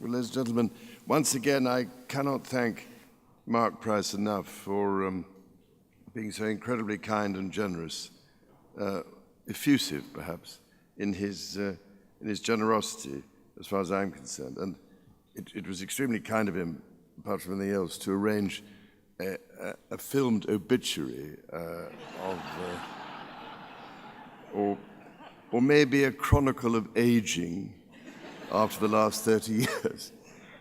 Well, ladies and gentlemen, once again, I cannot thank Mark Price enough for being so incredibly kind and generous, effusive perhaps, in his generosity, as far as I'm concerned. And it was extremely kind of him, apart from anything else, to arrange a filmed obituary or maybe a chronicle of aging after the last 30 years.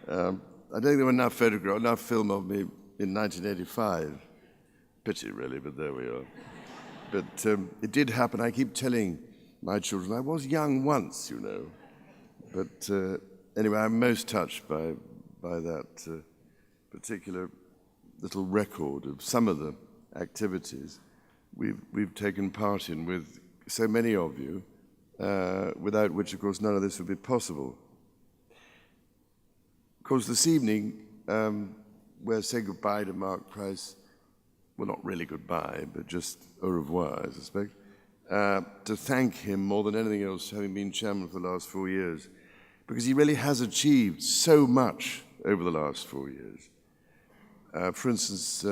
I don't think there were enough film of me in 1985. Pity, really, but there we are. But it did happen. I keep telling my children, I was young once, you know. But anyway, I'm most touched by that particular little record of some of the activities we've taken part in with so many of you, without which, of course, none of this would be possible. Of course, this evening, we'll say goodbye to Mark Price. Well, not really goodbye, but just au revoir, I suspect, to thank him more than anything else, having been chairman for the last 4 years, because he really has achieved so much over the last 4 years. For instance,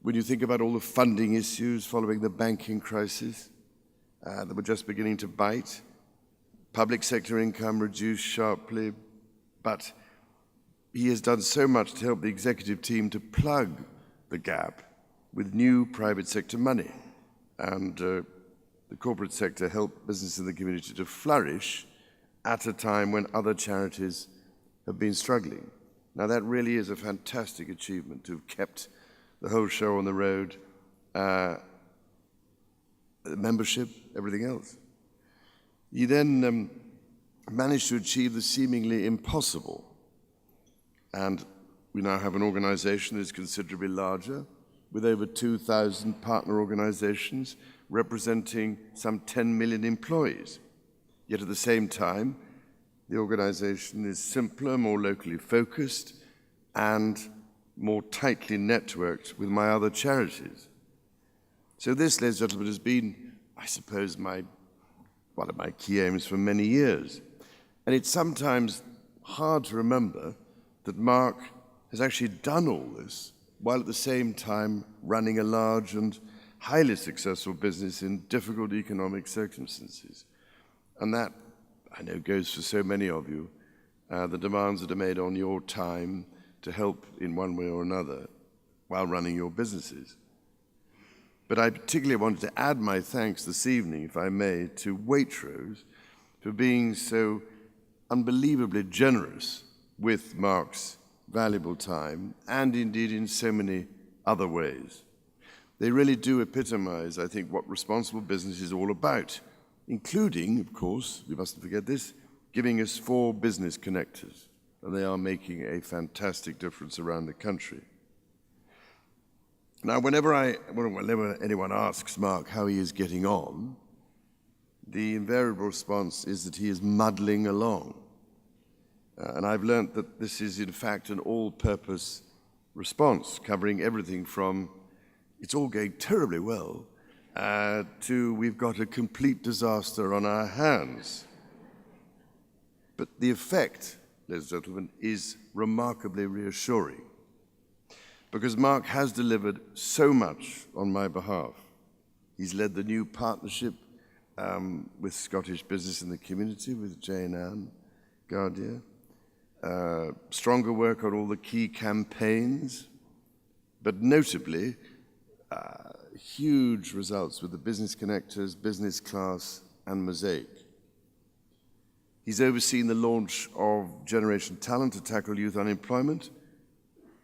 when you think about all the funding issues following the banking crisis that were just beginning to bite, public sector income reduced sharply, but he has done so much to help the executive team to plug the gap with new private sector money. And the corporate sector helped business in the community to flourish at a time when other charities have been struggling. Now that really is a fantastic achievement to have kept the whole show on the road, membership, everything else. He then managed to achieve the seemingly impossible. And we now have an organization that is considerably larger, with over 2,000 partner organizations representing some 10 million employees. Yet at the same time, the organization is simpler, more locally focused, and more tightly networked with my other charities. So this, ladies and gentlemen, has been, I suppose, one of my key aims for many years. And it's sometimes hard to remember that Mark has actually done all this while at the same time running a large and highly successful business in difficult economic circumstances. And that, I know, goes for so many of you, the demands that are made on your time to help in one way or another while running your businesses. But I particularly wanted to add my thanks this evening, if I may, to Waitrose for being so unbelievably generous with Mark's valuable time, and indeed in so many other ways. They really do epitomize, I think, what responsible business is all about, including, of course, we mustn't forget this, giving us 4 business connectors, and they are making a fantastic difference around the country. Now, whenever anyone asks Mark how he is getting on, the invariable response is that he is muddling along. And I've learnt that this is, in fact, an all-purpose response, covering everything from it's all going terribly well to we've got a complete disaster on our hands. But the effect, ladies and gentlemen, is remarkably reassuring, because Mark has delivered so much on my behalf. He's led the new partnership with Scottish business in the community, with Jane Ann Gardier. Stronger work on all the key campaigns, but notably huge results with the business connectors, business class, and Mosaic. He's overseen the launch of Generation Talent to tackle youth unemployment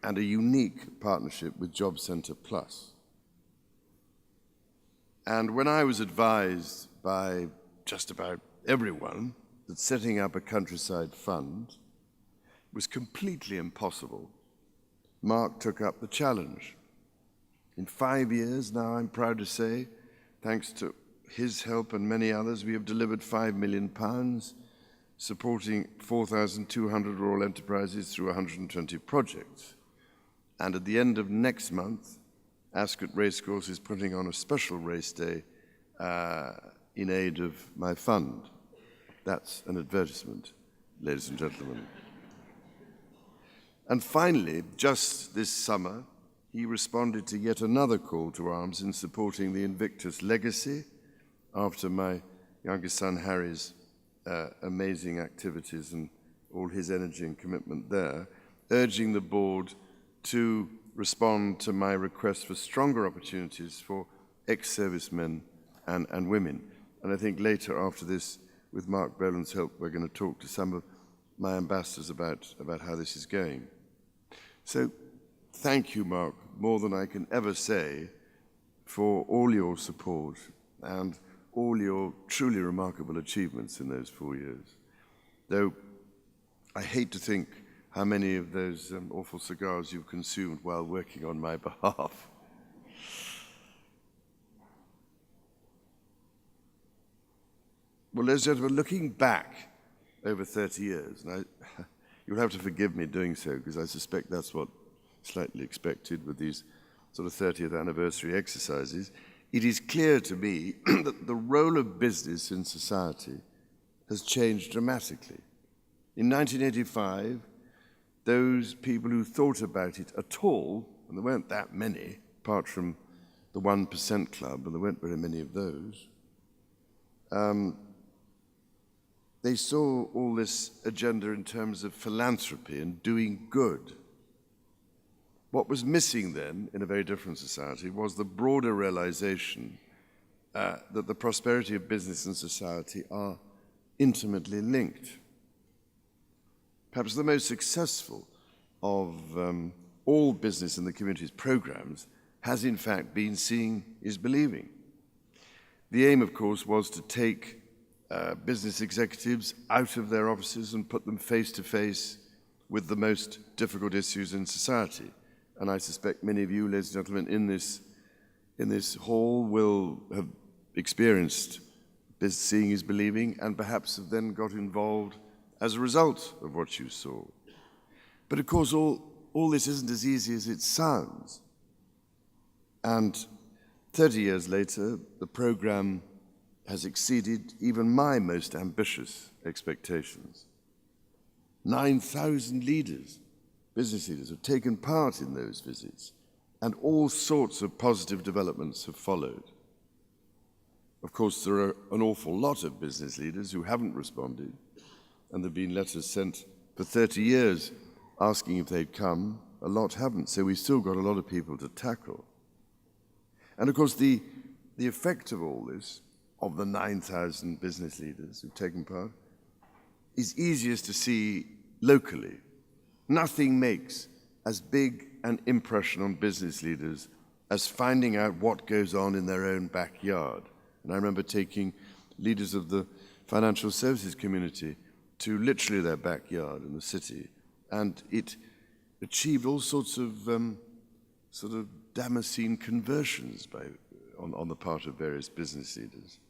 and a unique partnership with Job Centre Plus. And when I was advised by just about everyone that setting up a countryside fund was completely impossible, Mark took up the challenge. In 5 years now, I'm proud to say, thanks to his help and many others, we have delivered £5 million, supporting 4,200 rural enterprises through 120 projects. And at the end of next month, Ascot Racecourse is putting on a special race day in aid of my fund. That's an advertisement, ladies and gentlemen. And finally, just this summer, he responded to yet another call to arms in supporting the Invictus legacy after my youngest son Harry's amazing activities and all his energy and commitment there, urging the board to respond to my request for stronger opportunities for ex-servicemen and women. And I think later after this, with Mark Boland's help, we're going to talk to some of my ambassadors about how this is going. So thank you, Mark, more than I can ever say, for all your support and all your truly remarkable achievements in those 4 years. Though I hate to think how many of those awful cigars you've consumed while working on my behalf. Well, ladies and gentlemen, looking back over 30 years, and you'll have to forgive me doing so because I suspect that's what slightly expected with these sort of 30th anniversary exercises, it is clear to me that the role of business in society has changed dramatically. In 1985, those people who thought about it at all, and there weren't that many, apart from the 1% Club, and there weren't very many of those, they saw all this agenda in terms of philanthropy and doing good. What was missing then, in a very different society, was the broader realization that the prosperity of business and society are intimately linked. Perhaps the most successful of all business in the community's programs has in fact been Seeing is Believing. The aim, of course, was to take business executives out of their offices and put them face to face with the most difficult issues in society. And I suspect many of you, ladies and gentlemen, in this hall will have experienced Seeing is Believing and perhaps have then got involved as a result of what you saw. But of course, all this isn't as easy as it sounds. And 30 years later, the program has exceeded even my most ambitious expectations. 9,000 leaders, business leaders, have taken part in those visits, and all sorts of positive developments have followed. Of course, there are an awful lot of business leaders who haven't responded, and there have been letters sent for 30 years asking if they'd come. A lot haven't, so we've still got a lot of people to tackle. And of course, the effect of all this, of the 9,000 business leaders who've taken part, is easiest to see locally. Nothing makes as big an impression on business leaders as finding out what goes on in their own backyard. And I remember taking leaders of the financial services community to literally their backyard in the city, and it achieved all sorts of sort of Damascene conversions on the part of various business leaders.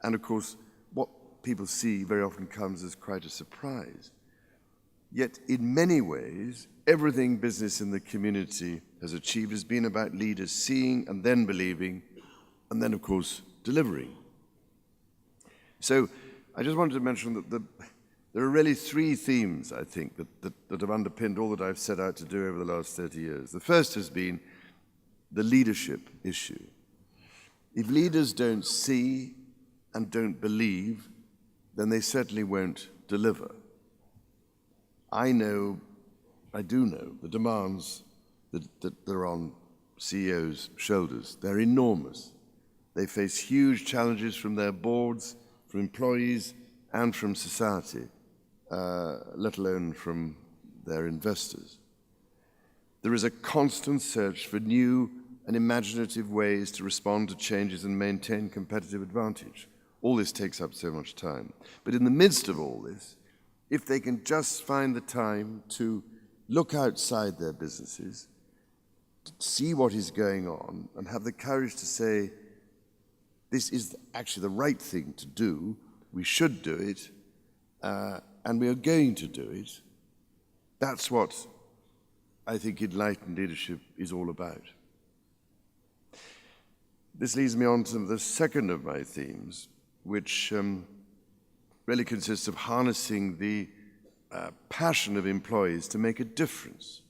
And of course, what people see very often comes as quite a surprise. Yet in many ways, everything business in the community has achieved has been about leaders seeing and then believing, and then of course, delivering. So I just wanted to mention that there are really three themes, I think, that have underpinned all that I've set out to do over the last 30 years. The first has been the leadership issue. If leaders don't see and don't believe, then they certainly won't deliver. I do know the demands that are on CEOs' shoulders. They're enormous. They face huge challenges from their boards, from employees, and from society, let alone from their investors. There is a constant search for new and imaginative ways to respond to changes and maintain competitive advantage. All this takes up so much time. But in the midst of all this, if they can just find the time to look outside their businesses, to see what is going on, and have the courage to say, this is actually the right thing to do, we should do it, and we are going to do it, that's what I think enlightened leadership is all about. This leads me on to the second of my themes, which really consists of harnessing the passion of employees to make a difference.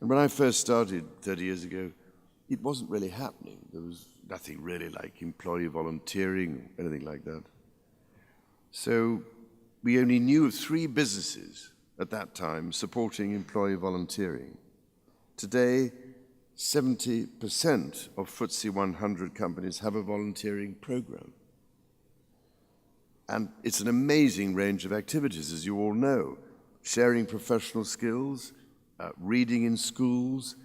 And when I first started 30 years ago, it wasn't really happening. There was nothing really like employee volunteering or anything like that. So we only knew of 3 businesses at that time supporting employee volunteering. Today, 70% of FTSE 100 companies have a volunteering program. And it's an amazing range of activities, as you all know. Sharing professional skills, reading in schools,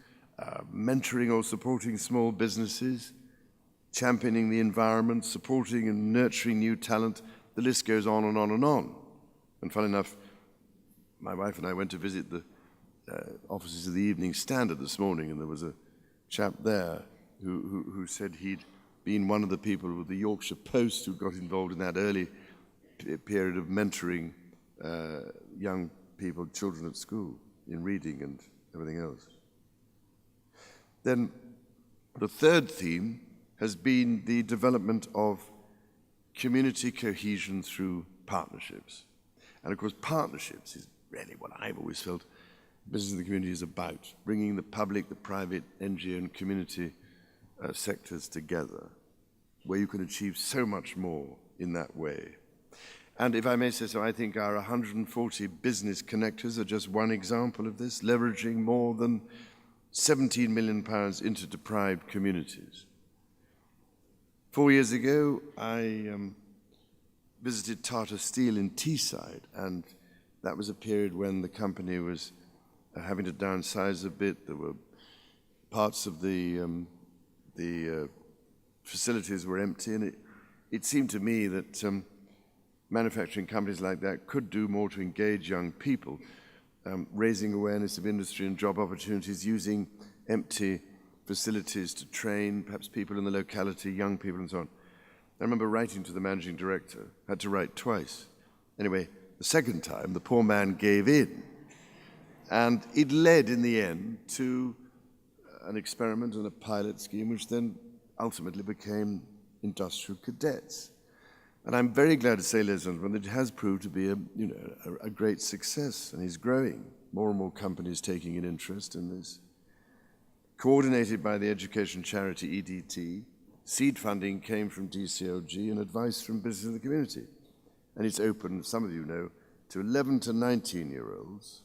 mentoring or supporting small businesses, championing the environment, supporting and nurturing new talent. The list goes on and on and on. And funnily enough, my wife and I went to visit the offices of the Evening Standard this morning, and there was a chap there who said he'd been one of the people with the Yorkshire Post who got involved in that early period of mentoring young people, children at school, in reading and everything else. Then the third theme has been the development of community cohesion through partnerships. And of course, partnerships is really what I've always felt business in the community is about, bringing the public, the private, NGO and community sectors together, where you can achieve so much more in that way. And if I may say so, I think our 140 business connectors are just one example of this, leveraging more than £17 million into deprived communities. 4 years ago, I visited Tata Steel in Teesside, and that was a period when the company was having to downsize a bit. There were parts of the facilities were empty, and it seemed to me that manufacturing companies like that could do more to engage young people, raising awareness of industry and job opportunities, using empty facilities to train perhaps people in the locality, young people and so on. I remember writing to the managing director, had to write twice. Anyway, the second time, the poor man gave in. And it led in the end to an experiment and a pilot scheme, which then ultimately became industrial cadets. And I'm very glad to say, ladies and gentlemen, that it has proved to be a great success, and is growing. More and more companies taking an interest in this. Coordinated by the education charity EDT, seed funding came from DCLG and advice from business in the community. And it's open, some of you know, to 11 to 19-year-olds,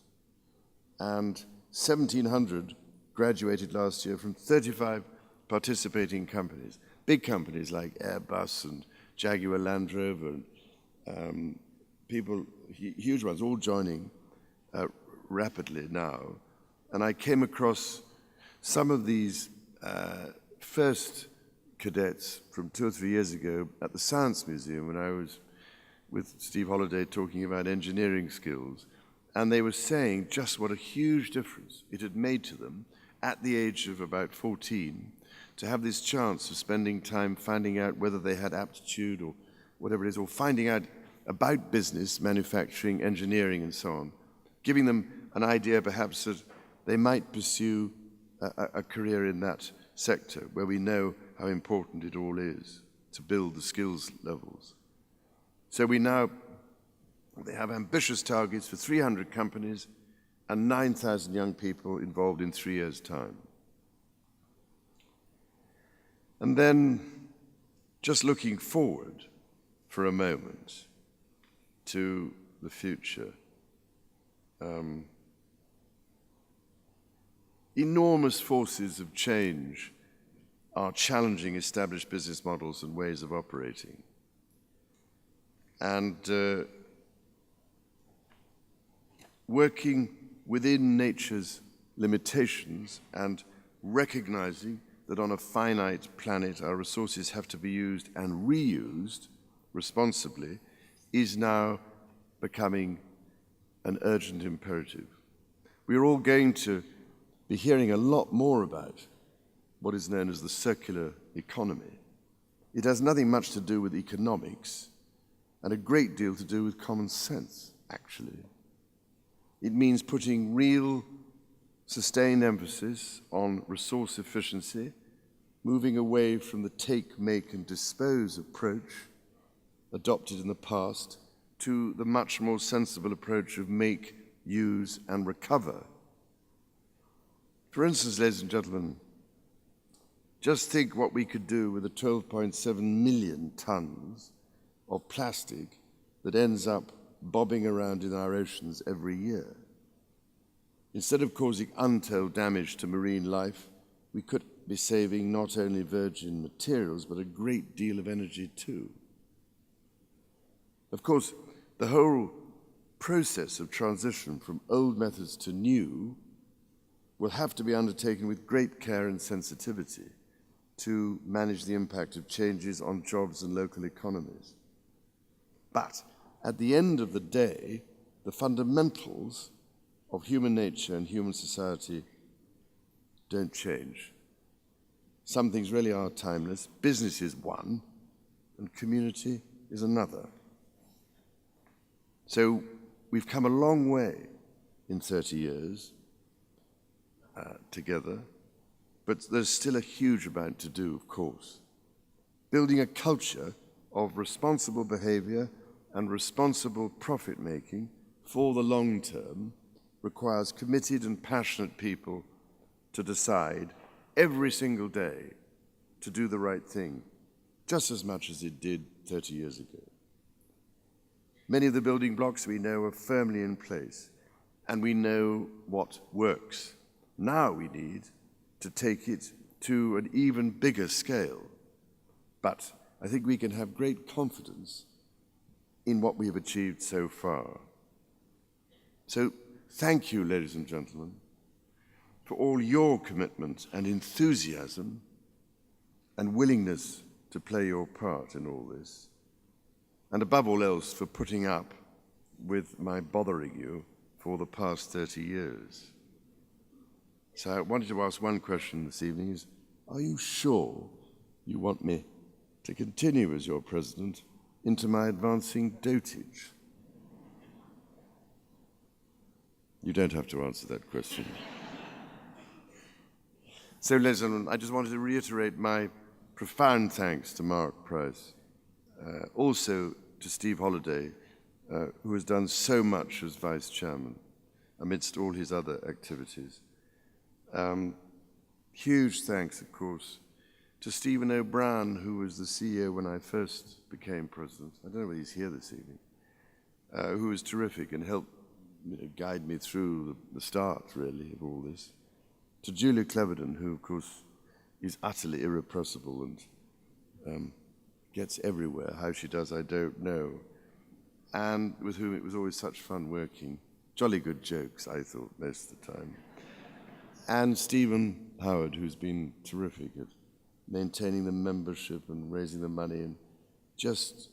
and 1,700 graduated last year from 35 participating companies. Big companies like Airbus and Jaguar Land Rover, and people, huge ones, all joining rapidly now. And I came across some of these first cadets from 2 or 3 years ago at the Science Museum when I was with Steve Holliday talking about engineering skills. And they were saying just what a huge difference it had made to them at the age of about 14 to have this chance of spending time finding out whether they had aptitude or whatever it is, or finding out about business, manufacturing, engineering, and so on, giving them an idea perhaps that they might pursue a career in that sector where we know how important it all is to build the skills levels. So they have ambitious targets for 300 companies and 9,000 young people involved in 3 years' time. And then, just looking forward for a moment to the future, enormous forces of change are challenging established business models and ways of operating. And working within nature's limitations and recognizing that on a finite planet our resources have to be used and reused responsibly is now becoming an urgent imperative. We are all going to be hearing a lot more about what is known as the circular economy. It has nothing much to do with economics and a great deal to do with common sense, actually. It means putting real sustained emphasis on resource efficiency, moving away from the take, make, and dispose approach adopted in the past to the much more sensible approach of make, use, and recover. For instance, ladies and gentlemen, just think what we could do with the 12.7 million tons of plastic that ends up bobbing around in our oceans every year. Instead of causing untold damage to marine life, we could be saving not only virgin materials, but a great deal of energy too. Of course, the whole process of transition from old methods to new will have to be undertaken with great care and sensitivity to manage the impact of changes on jobs and local economies. But at the end of the day, the fundamentals of human nature and human society don't change. Some things really are timeless. Business is one, and community is another. So we've come a long way in 30 years together, but there's still a huge amount to do, of course. Building a culture of responsible behavior and responsible profit-making for the long term requires committed and passionate people to decide every single day to do the right thing, just as much as it did 30 years ago. Many of the building blocks we know are firmly in place, and we know what works. Now we need to take it to an even bigger scale. But I think we can have great confidence in what we have achieved so far. So thank you, ladies and gentlemen, for all your commitment and enthusiasm and willingness to play your part in all this, and above all else for putting up with my bothering you for the past 30 years. So I wanted to ask one question this evening is, are you sure you want me to continue as your president into my advancing dotage? You don't have to answer that question. So, ladies and gentlemen, I just wanted to reiterate my profound thanks to Mark Price, also to Steve Holliday, who has done so much as Vice Chairman amidst all his other activities. Huge thanks, of course, to Stephen O'Brien, who was the CEO when I first became president. I don't know whether he's here this evening, who was terrific and helped guide me through the start, really, of all this. To Julia Cleverden, who, of course, is utterly irrepressible and gets everywhere. How she does, I don't know. And with whom it was always such fun working. Jolly good jokes, I thought, most of the time. And Stephen Howard, who's been terrific at maintaining the membership and raising the money and just,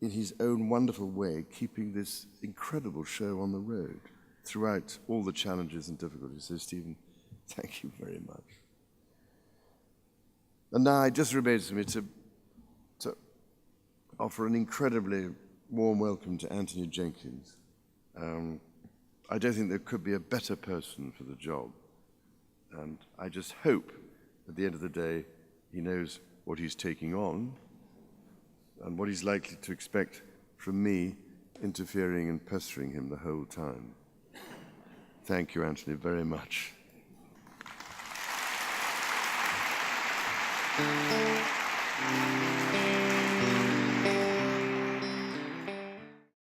in his own wonderful way, keeping this incredible show on the road throughout all the challenges and difficulties. So, Stephen, thank you very much. And now it just remains for me to offer an incredibly warm welcome to Anthony Jenkins. I don't think there could be a better person for the job. And I just hope, at the end of the day, he knows what he's taking on and what he's likely to expect from me interfering and pestering him the whole time. Thank you, Anthony, very much.